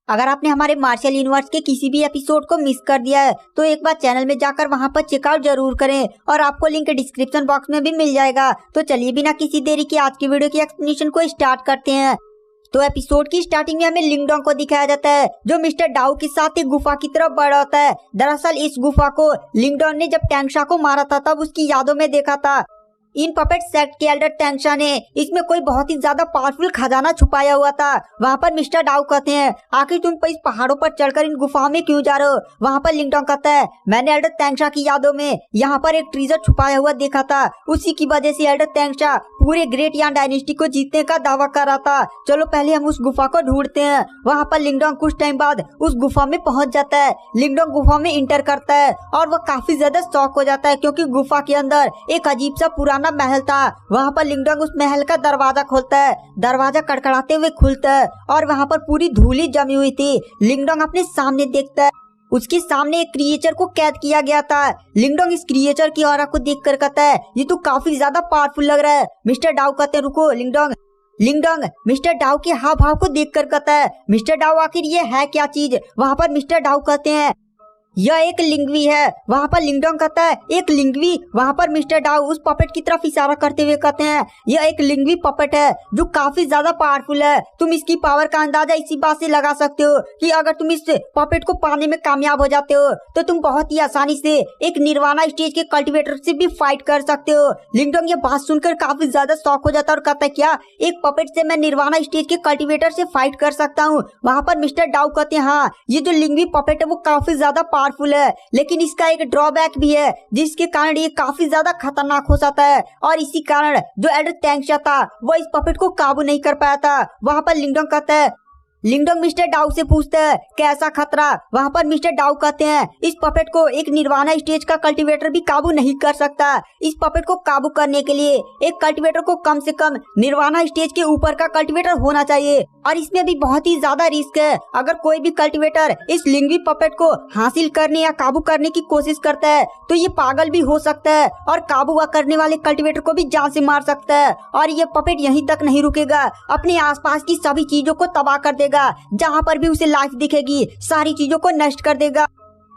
अगर आपने हमारे मार्शल यूनिवर्स के किसी भी एपिसोड को मिस कर दिया है तो एक बार चैनल में जाकर वहां पर चेकआउट जरूर करें और आपको लिंक डिस्क्रिप्शन बॉक्स में भी मिल जाएगा। तो चलिए बिना किसी देरी के आज की वीडियो की एक्सप्लेनेशन को स्टार्ट करते हैं। तो एपिसोड की स्टार्टिंग में हमें लिंगडोंग को दिखाया जाता है जो मिस्टर डाउ के साथ एक गुफा की तरफ बढ़ होता है। दरअसल इस गुफा को लिंगडोंग ने जब टैंगशा को मारा था तब उसकी यादों में देखा था। इन पपेट सेक्ट के एल्डर टैंगशा ने इसमें कोई बहुत ही ज्यादा पावरफुल खजाना छुपाया हुआ था। वहाँ पर मिस्टर डाउ कहते हैं आखिर तुम इस पहाड़ों पर चढ़कर इन गुफाओं में क्यों जा रहे हो। वहाँ पर लिंगडोंग कहता है मैंने एल्डर टैंगशा की यादों में यहाँ पर एक ट्रीजर छुपाया हुआ देखा था, उसी की वजह से एल्डर टैंगशा पूरे ग्रेट यान डायनेस्टी को जीतने का दावा कर रहा था। चलो पहले हम उस गुफा को ढूंढते हैं। वहाँ पर लिंगडोंग कुछ टाइम बाद उस गुफा में पहुंच जाता है। लिंगडोंग गुफा में इंटर करता है और वह काफी ज्यादा शॉक हो जाता है क्योंकि गुफा के अंदर एक अजीब सा पुराना महल था। वहाँ पर लिंगडोंग उस महल का दरवाजा खोलता है। दरवाजा कड़कड़ाते हुए खुलता है और वहाँ पर पूरी धूली जमी हुई थी। लिंगडोंग अपने सामने देखता है, उसके सामने एक क्रिएचर को कैद किया गया था। लिंगडोंग इस क्रिएचर की ऑरा को देखकर कहता है ये तो काफी ज्यादा पावरफुल लग रहा है। मिस्टर डाउ कहते हैं रुको। लिंगडोंग मिस्टर डाउ के हाव भाव को देखकर कहता है मिस्टर डाउ आखिर ये है क्या चीज। वहाँ पर मिस्टर डाउ कहते हैं यह एक लिंगवी है। वहाँ पर लिंगडोंग कहता है एक लिंगवी। वहाँ पर मिस्टर डाउ उस पपेट की तरफ इशारा करते हुए कहते हैं यह एक लिंगवी पपेट है जो काफी ज्यादा पावरफुल है। तुम इसकी पावर का अंदाजा इसी बात से लगा सकते हो कि अगर तुम इस पपेट को पाने में कामयाब हो जाते हो तो तुम बहुत ही आसानी से एक निर्वाणा स्टेज के कल्टिवेटर से भी फाइट कर सकते हो। लिंगडोंग ये बात सुनकर काफी ज्यादा शॉक हो जाता है और कहता है क्या एक पपेट से मैं निर्वाणा स्टेज के कल्टिवेटर से फाइट कर सकता हूँ। वहाँ पर मिस्टर डाउ कहते हैं हाँ ये जो लिंगवी पपेट है वो काफी ज्यादा पावरफुल है, लेकिन इसका एक ड्रॉबैक भी है जिसके कारण ये काफी ज्यादा खतरनाक हो जाता है और इसी कारण जो एल्डर टैंगशा था वो इस पपेट को काबू नहीं कर पाया था। वहाँ पर लिंगडोंग कहता है लिंगडोंग मिस्टर डाउ से पूछता है कैसा खतरा। वहाँ पर मिस्टर डाउ कहते हैं इस पपेट को एक निर्वाणा स्टेज का कल्टीवेटर भी काबू नहीं कर सकता। इस पपेट को काबू करने के लिए एक कल्टीवेटर को कम से कम निर्वाणा स्टेज के ऊपर का कल्टीवेटर होना चाहिए और इसमें भी बहुत ही ज्यादा रिस्क है। अगर कोई भी कल्टीवेटर इस लिंगवी पपेट को हासिल करने या काबू करने की कोशिश करता है तो ये पागल भी हो सकता है और काबू करने वाले कल्टीवेटर को भी जान से मार सकता है। और ये पपेट यहीं तक नहीं रुकेगा, अपने आसपास की सभी चीजों को तबाह कर देगा। जहाँ पर भी उसे लाइफ दिखेगी सारी चीजों को नष्ट कर देगा।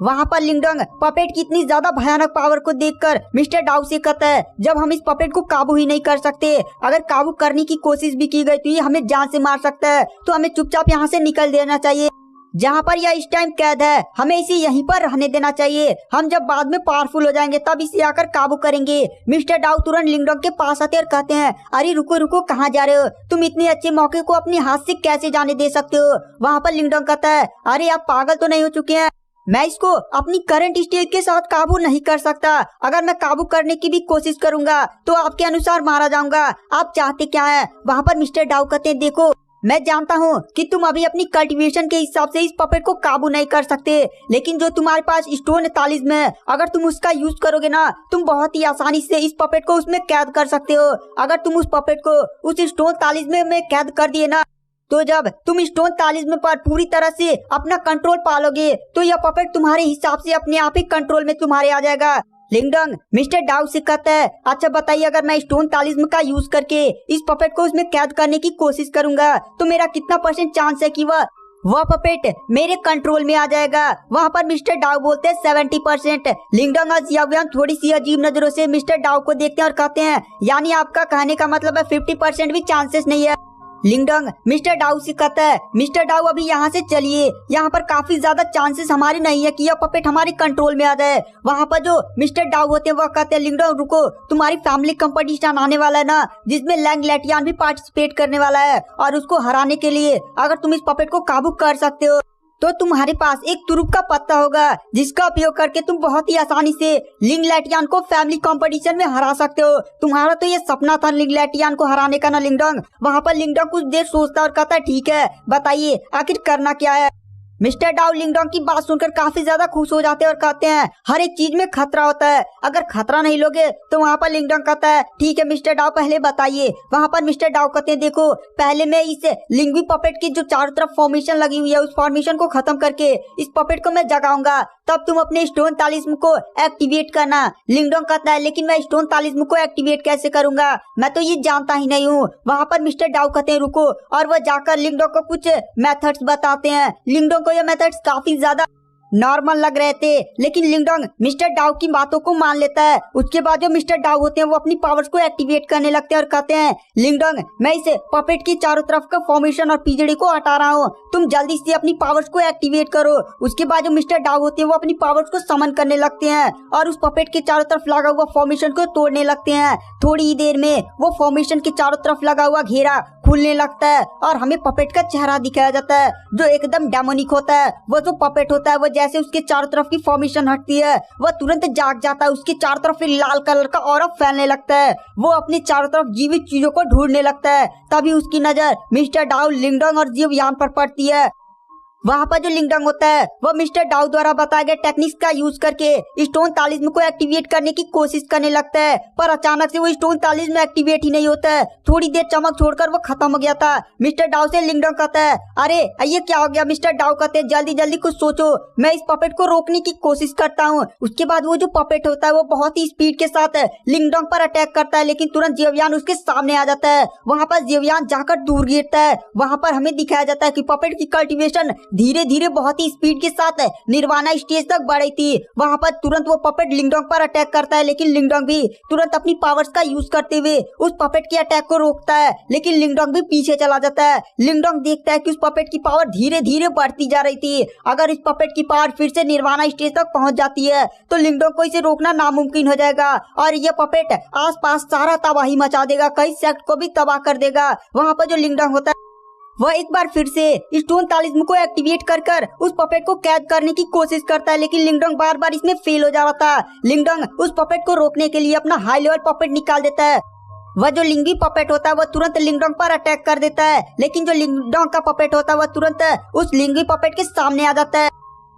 वहाँ पर लिंगडोंग पपेट की इतनी ज्यादा भयानक पावर को देखकर मिस्टर डाउ से कहता है जब हम इस पपेट को काबू ही नहीं कर सकते, अगर काबू करने की कोशिश भी की गई तो ये हमें जान से मार सकता है, तो हमें चुपचाप यहाँ से निकल देना चाहिए। जहाँ पर यह इस टाइम कैद है हमें इसे यहीं पर रहने देना चाहिए। हम जब बाद में पावरफुल हो जाएंगे तब इसे आकर काबू करेंगे। मिस्टर डाउ तुरंत लिंगडोंग के पास आते और कहते हैं अरे रुको रुको कहाँ जा रहे हो, तुम इतने अच्छे मौके को अपने हाथ से कैसे जाने दे सकते हो। वहाँ पर लिंगडोंग कहता है अरे आप पागल तो नहीं हो चुके हैं, मैं इसको अपनी करंट स्टेज के साथ काबू नहीं कर सकता। अगर मैं काबू करने की भी कोशिश करूंगा तो आपके अनुसार मारा जाऊंगा। आप चाहते क्या है। वहाँ पर मिस्टर डाउ कहते हैं देखो मैं जानता हूँ कि तुम अभी अपनी कल्टीवेशन के हिसाब से इस पपेट को काबू नहीं कर सकते, लेकिन जो तुम्हारे पास स्टोन तालिस्म है अगर तुम उसका यूज करोगे ना तुम बहुत ही आसानी से इस पपेट को उसमें कैद कर सकते हो। अगर तुम उस पपेट को उस स्टोन तालिस्म में कैद कर दिए ना तो जब तुम स्टोन तालिस्म पर पूरी तरह से अपना कंट्रोल पालोगे तो यह पपेट तुम्हारे हिसाब से अपने आप ही कंट्रोल में तुम्हारे आ जाएगा। लिंगडोंग मिस्टर डाउ से कहता है अच्छा बताइए अगर मैं स्टोन तालिस्म का यूज करके इस पपेट को उसमें कैद करने की कोशिश करूंगा तो मेरा कितना % चांस है कि वह पपेट मेरे कंट्रोल में आ जाएगा। वहाँ पर मिस्टर डाउ बोलते हैं 70%। लिंगडोंग और जियावियान थोड़ी सी अजीब नजरों से मिस्टर डाउ को देखते हैं और कहते हैं यानी आपका कहने का मतलब है 50% भी चांसेस नहीं है। लिंगडोंग मिस्टर डाउ से कहता है मिस्टर डाउ अभी यहाँ से चलिए, यहाँ पर काफी ज्यादा चांसेस हमारे नहीं है कि यह पपेट हमारे कंट्रोल में आ जाए। वहाँ पर जो मिस्टर डाउ होते हैं वह कहते हैं लिंगडोंग रुको, तुम्हारी फैमिली कंपटीशन आने वाला है ना जिसमें लैंग लेटियान भी पार्टिसिपेट करने वाला है और उसको हराने के लिए अगर तुम इस पपेट को काबू कर सकते हो तो तुम्हारे पास एक तुरुप का पत्ता होगा जिसका उपयोग करके तुम बहुत ही आसानी से लिंग लैटियान को फैमिली कंपटीशन में हरा सकते हो। तुम्हारा तो ये सपना था लिंग लैटियान को हराने का ना लिंगडोंग। वहाँ पर लिंगडोंग कुछ देर सोचता और कहता है ठीक है बताइए आखिर करना क्या है। मिस्टर डाउ लिंगडोंग की बात सुनकर काफी ज्यादा खुश हो जाते हैं और कहते हैं हर एक चीज में खतरा होता है, अगर खतरा नहीं लोगे तो वहाँ पर लिंगडोंग कहता है ठीक है मिस्टर डाउ पहले बताइए। वहाँ पर मिस्टर डाउ कहते हैं देखो पहले मैं इस लिंगवी पपेट की जो चारों तरफ फॉर्मेशन लगी हुई है उस फॉर्मेशन को खत्म करके इस पपेट को मैं जगाऊंगा, तब तुम अपने स्टोन तालिस्म को एक्टिवेट करना। लिंगडोंग कहता है लेकिन मैं स्टोन तालिस्म को एक्टिवेट कैसे करूंगा, मैं तो ये जानता ही नहीं हूँ। वहाँ पर मिस्टर डाउ कहते हैं रुको, और वह जाकर लिंगडोंग को कुछ मेथड्स बताते हैं। लिंगडोंग को ये मेथड्स काफी ज्यादा नॉर्मल लग रहे थे, लेकिन लिंगडोंग मिस्टर डाउ की बातों को मान लेता है। उसके बाद जो मिस्टर डाउ होते हैं वो अपनी पावर्स को एक्टिवेट करने लगते हैं और कहते हैं लिंगडोंग मैं इस पपेट की चारों तरफ का फॉर्मेशन और पिजड़ी को हटा रहा हूँ, तुम जल्दी से अपनी पावर्स को एक्टिवेट करो। उसके बाद जो मिस्टर डाउ होते हैं वो अपनी पावर्स को समन करने लगते हैं और उस पपेट के चारों तरफ लगा हुआ फॉर्मेशन को तोड़ने लगते हैं। थोड़ी ही देर में वो फॉर्मेशन के चारों तरफ लगा हुआ घेरा खुलने लगता है और हमें पपेट का चेहरा दिखाया जाता है जो एकदम डेमोनिक होता है। वो जो पपेट होता है वो जैसे उसके चारों तरफ की फॉर्मेशन हटती है वह तुरंत जाग जाता है। उसके चारों तरफ एक लाल कलर का ऑरा फैलने लगता है। वो अपने चारों तरफ जीवित चीजों को ढूंढने लगता है। तभी उसकी नजर मिस्टर डाउ, लिंगडोंग और जीवयान पर पड़ती है। वहाँ पर जो लिंगडोंग होता है वो मिस्टर डाउ द्वारा बताए गए टेक्निक्स का यूज करके स्टोन तालिस्म को एक्टिवेट करने की कोशिश करने लगता है, पर अचानक से वो स्टोन तालिस्म एक्टिवेट ही नहीं होता है। थोड़ी देर चमक छोड़कर वो खत्म हो गया था। मिस्टर डाउ से लिंगडोंग कहता है अरे ये क्या हो गया। मिस्टर डाउ कहते हैं जल्दी जल्दी कुछ सोचो, मैं इस पपेट को रोकने की कोशिश करता हूँ। उसके बाद वो जो पपेट होता है वो बहुत ही स्पीड के साथ लिंगडोंग पर अटैक करता है, लेकिन तुरंत जीवयान उसके सामने आ जाता है। वहाँ पर जीवयान जाकर दूर गिरता है। वहाँ पर हमें दिखाया जाता है कि पपेट की कल्टीवेशन धीरे धीरे बहुत ही स्पीड के साथ निर्वाणा स्टेज तक बढ़ी थी। वहाँ पर तुरंत वो पपेट लिंगडोंग पर अटैक करता है, लेकिन लिंगडोंग भी तुरंत अपनी पावर्स का यूज करते हुए उस पपेट के अटैक को रोकता है, लेकिन लिंगडोंग भी पीछे चला जाता है। लिंगडोंग देखता है कि उस पपेट की पावर धीरे धीरे बढ़ती जा रही थी। अगर इस पपेट की पावर फिर से निर्वाणा स्टेज तक पहुंच जाती है तो लिंगडोंग को इसे रोकना नामुमकिन हो जाएगा और ये पपेट आसपास सारा तबाही मचा देगा, कई सेक्ट को भी तबाह कर देगा। वहाँ पर जो लिंगडोंग होता है वह एक बार फिर से स्टोन तालिस्म को एक्टिवेट कर उस पपेट को कैद करने की कोशिश करता है, लेकिन लिंगडोंग बार बार इसमें फेल हो जा रहा था। लिंगडोंग उस पपेट को रोकने के लिए अपना हाई लेवल पपेट निकाल देता है। वह जो लिंगी पपेट होता है वह तुरंत लिंगडोंग पर अटैक कर देता है, लेकिन जो लिंगडोंग का पपेट होता है वह तुरंत उस लिंगी पपेट के सामने आ जाता है।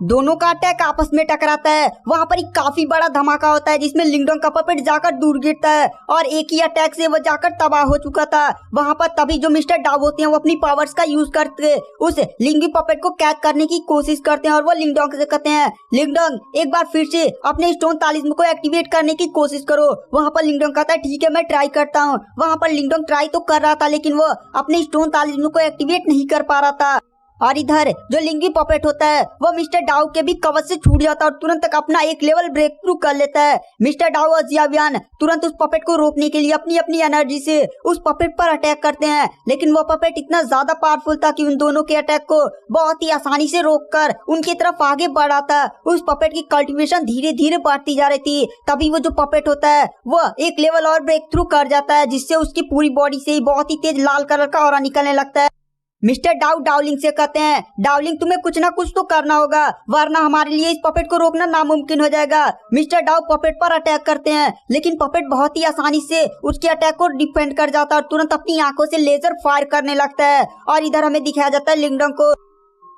दोनों का अटैक आपस में टकराता है। वहाँ पर एक काफी बड़ा धमाका होता है जिसमें लिंगडोंग का पपेट जाकर दूर गिरता है और एक ही अटैक से वो जाकर तबाह हो चुका था। वहाँ पर तभी जो मिस्टर डाउ होते हैं वो अपनी पावर्स का यूज करके उस लिंगी पपेट को कैद करने की कोशिश करते हैं और वो लिंगडोंग से कहते हैं लिंगडोंग एक बार फिर से अपने स्टोन तालिस्म को एक्टिवेट करने की कोशिश करो। वहाँ पर लिंगडोंग कहता है ठीक है मैं ट्राई करता हूँ। वहाँ पर लिंगडोंग ट्राई तो कर रहा था, लेकिन वो अपने स्टोन तालिस्म को एक्टिवेट नहीं कर पा रहा था। और इधर जो लिंगी पपेट होता है वो मिस्टर डाउ के भी कवच से छूट जाता है और तुरंत तक अपना एक लेवल ब्रेक थ्रू कर लेता है। मिस्टर डाउ और जियावियान तुरंत उस पपेट को रोकने के लिए अपनी अपनी एनर्जी से उस पपेट पर अटैक करते हैं, लेकिन वो पपेट इतना ज्यादा पावरफुल था कि उन दोनों के अटैक को बहुत ही आसानी से रोककर उनकी तरफ आगे बढ़ा था। उस पपेट की कल्टीवेशन धीरे धीरे बढ़ती जा रही थी। तभी वो जो पपेट होता है वो एक लेवल और ब्रेक थ्रू कर जाता है, जिससे उसकी पूरी बॉडी से ही बहुत ही तेज लाल कलर का ऑरा निकलने लगता है। मिस्टर डाउ डाउलिंग से कहते हैं डाउलिंग तुम्हें कुछ ना कुछ तो करना होगा, वरना हमारे लिए इस पपेट को रोकना नामुमकिन हो जाएगा। मिस्टर डाउ पपेट पर अटैक करते हैं, लेकिन पपेट बहुत ही आसानी से उसके अटैक को डिफेंड कर जाता है और तुरंत अपनी आंखों से लेजर फायर करने लगता है। और इधर हमें दिखाया जाता है लिंगडोंग को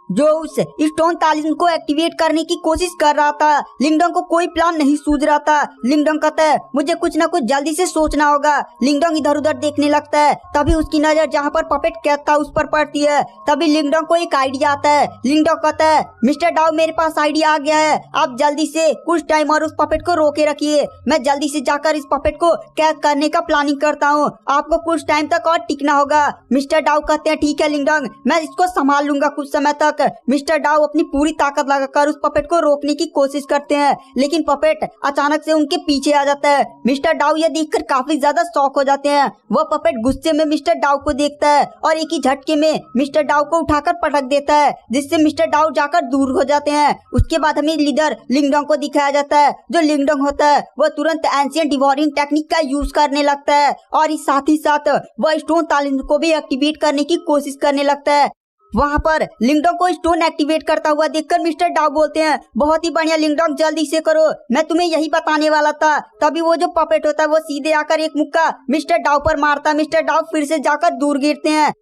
जो उस स्टोन तालिस्म को एक्टिवेट करने की कोशिश कर रहा था। लिंगडोंग को कोई प्लान नहीं सूझ रहा था। लिंगडोंग कहता है मुझे कुछ ना कुछ जल्दी से सोचना होगा। लिंगडोंग इधर उधर देखने लगता है। तभी उसकी नजर जहाँ पर पपेट कैद था उस पर पड़ती है। तभी लिंगडोंग को एक आइडिया आता है। लिंगडोंग कहता है मिस्टर डाउ मेरे पास आइडिया आ गया है, आप जल्दी से कुछ टाइम और उस पपेट को रोके रखिए, मैं जल्दी से जाकर इस पपेट को कैद करने का प्लानिंग करता हूँ, आपको कुछ टाइम तक और टिकना होगा। मिस्टर डाउ कहते हैं ठीक है लिंगडोंग, मैं इसको संभाल लूंगा कुछ समय तक। मिस्टर डाउ अपनी पूरी ताकत लगाकर उस पपेट को रोकने की कोशिश करते हैं, लेकिन पपेट अचानक से उनके पीछे आ जाता है। मिस्टर डाउ यह देखकर काफी ज्यादा शॉक हो जाते हैं। वह पपेट गुस्से में मिस्टर डाउ को देखता है और एक ही झटके में मिस्टर डाउ को उठाकर पटक देता है, जिससे मिस्टर डाउ जाकर दूर हो जाते हैं। उसके बाद हमें लीडर लिंगडोंग को दिखाया जाता है। जो लिंगडोंग होता है वह तुरंत एंशिएंट डिवोरिंग टेक्निक का यूज करने लगता है और इस साथ ही साथ वह स्टोन तालिस्म को भी एक्टिवेट करने की कोशिश करने लगता है। वहाँ पर लिंगडोंग को स्टोन एक्टिवेट करता हुआ देखकर मिस्टर डाउ बोलते हैं बहुत ही बढ़िया लिंगडोंग, जल्दी से करो, मैं तुम्हें यही बताने वाला था। तभी वो जो पपेट होता है वो सीधे आकर एक मुक्का मिस्टर डाउ पर मारता है। मिस्टर डाउ फिर से जाकर दूर गिरते हैं।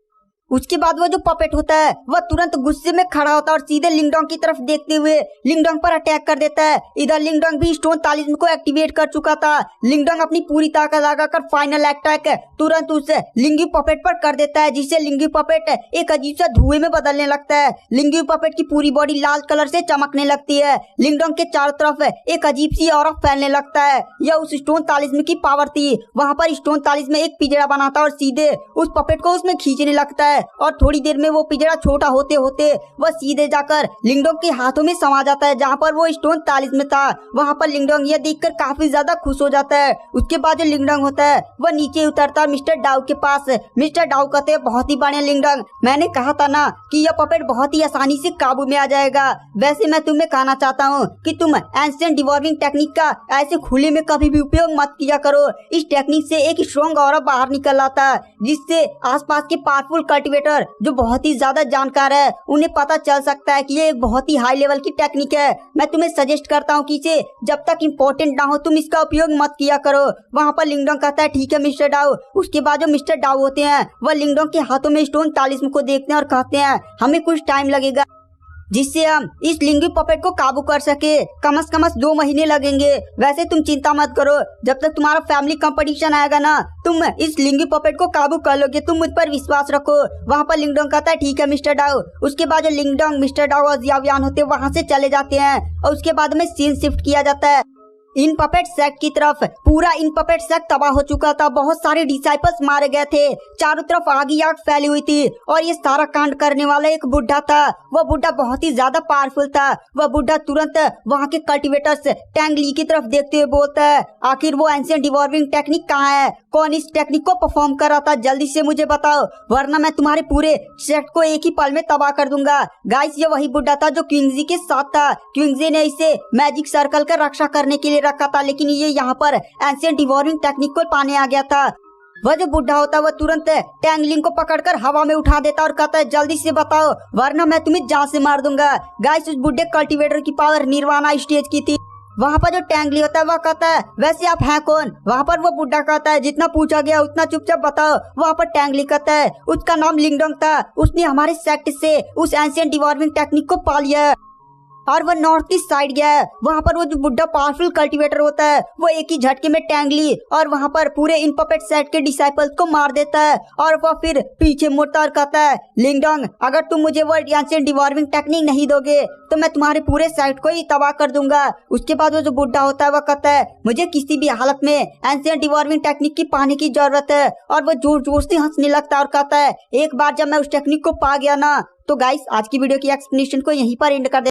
उसके बाद वो जो पपेट होता है वह तुरंत गुस्से में खड़ा होता है और सीधे लिंगडोंग की तरफ देखते हुए लिंगडोंग पर अटैक कर देता है। इधर लिंगडोंग भी स्टोन तालिस्मन को एक्टिवेट कर चुका था। लिंगडोंग अपनी पूरी ताकत लगाकर फाइनल अटैक तुरंत उस लिंगी पपेट पर कर देता है, जिससे लिंगी पपेट एक अजीब सा धुएं में बदलने लगता है। लिंगी पपेट की पूरी बॉडी लाल कलर से चमकने लगती है। लिंगडोंग के चारों तरफ एक अजीब सी ऑरा फैलने लगता है। यह उस स्टोन तालिस्मन की पावर थी। वहां पर स्टोन तालिस्मन एक पिंजरा बनाता है और सीधे उस पपेट को उसमें खींचने लगता है और थोड़ी देर में वो पिंजरा छोटा होते होते वह सीधे जाकर लिंगडोंग के हाथों में समा जाता है, जहाँ पर वो स्टोन तालिस्मन था। वहाँ पर लिंगडोंग यह देखकर काफी ज्यादा खुश हो जाता है। उसके बाद जो लिंगडोंग होता है वह नीचे उतरता है मिस्टर डाउ के पास। मिस्टर डाउ कहते हैं, बहुत ही बढ़िया लिंगडोंग, मैंने कहा था ना कि यह पपेट बहुत ही आसानी से काबू में आ जाएगा। वैसे मैं तुम्हें कहना चाहता हूँ कि तुम एंशिएंट डिवॉर्मिंग टेक्निक का ऐसे खुले में कभी भी उपयोग मत किया करो। इस टेक्निक से एक स्ट्रॉन्ग ऑरा बाहर निकल आता है, जिससे आसपास के पावरफुल कल्टीवेटर जो बहुत ही ज्यादा जानकार है उन्हें पता चल सकता है कि ये एक बहुत ही हाई लेवल की टेक्निक है। मैं तुम्हें सजेस्ट करता हूँ कि इसे जब तक इम्पोर्टेंट ना हो तुम इसका उपयोग मत किया करो। वहाँ पर लिंगडोंग कहता है, ठीक है मिस्टर डाउ। उसके बाद जो मिस्टर डाउ होते हैं वह लिंगडोंग के हाथों में स्टोन तालिस्मन को देखते हैं और कहते हैं, हमें कुछ टाइम लगेगा जिससे हम इस लिंगी पपेट को काबू कर सके। कम से कम 2 महीने लगेंगे। वैसे तुम चिंता मत करो, जब तक तुम्हारा फैमिली कंपटीशन आएगा ना तुम इस लिंगी पपेट को काबू कर लोगे। तुम मुझ पर विश्वास रखो। वहाँ पर लिंगडोंग कहता है, ठीक है मिस्टर डाउ। उसके बाद जो लिंगडोंग, मिस्टर डाउ और जियावियान होते हैं वहाँ से चले जाते हैं और उसके बाद में सीन शिफ्ट किया जाता है इन पपेट सेक्ट की तरफ। पूरा इन पपेट सेक्ट तबाह हो चुका था। बहुत सारे डिसाइपल्स मारे गए थे। चारों तरफ आग ही आग फैली हुई थी और ये सारा कांड करने वाला एक बुढ़ा था। वह बुढ़ा बहुत ही ज्यादा पावरफुल था। वह बुढ़ा तुरंत वहाँ के कल्टीवेटर्स टैंग ली की तरफ देखते हुए बोलता है, आखिर वो एंशिएंट डिवॉर्मिंग टेक्निक कहाँ है? कौन इस टेक्निक को परफॉर्म कर रहा था? जल्दी से मुझे बताओ, वरना मैं तुम्हारे पूरे सेक्ट को एक ही पल में तबाह कर दूंगा। गाइस, ये वही बुढ़ा था जो क्विंगजी के साथ था। क्विंगजी ने इसे मैजिक सर्कल का रक्षा करने के लिए रखा था, लेकिन ये यहाँ पर एंशिएंट डिवॉर्मिंग टेक्निक को पाने आ गया था। वह जो बुढ़ा होता है वह तुरंत टैंगलिंग को पकड़कर हवा में उठा देता और कहता है, जल्दी से बताओ वरना मैं तुम्हें जान से मार दूंगा। गाइस, उस बुढ़े कल्टीवेटर की पावर निर्वाणा स्टेज की थी। वहाँ पर जो टैंगली होता है वह कहता है, वैसे आप हैं कौन? वहाँ पर वो बुढ़ा कहता है, जितना पूछा गया उतना चुपचाप बताओ। वहाँ पर टैंगली कहता है, उसका नाम लिंगडोंग था। उसने हमारे सेक्ट से उस एंशिएंट डिवॉर्मिंग टेक्निक को पा लिया और वह नॉर्थ ईस्ट साइड गया है। वहाँ पर वो जो बुढ़ा पावरफुल कल्टीवेटर होता है वो एक ही झटके में टैंगली और वहाँ पर पूरे इन पपेट सेट के डिसाइपल्स को मार देता है और वह फिर पीछे मुड़ता और कहता है, लिंगडोंग, अगर तुम मुझे वो एंशिएंट डिवॉर्मिंग टेक्निक नहीं दोगे तो मैं तुम्हारे पूरे साइट को ही तबाह कर दूंगा। उसके बाद वो जो बुढ़ा होता है वह कहता है, मुझे किसी भी हालत में एंशिएंट डिवॉर्मिंग टेक्निक की पाने की जरूरत है। और वह जोर जोर से हंसने लगता है और कहता है, एक बार जब मैं उस टेक्निक को पा गया ना तो गाइस, आज की वीडियो की एक्सप्लेनेशन को यहीं पर एंड कर दे।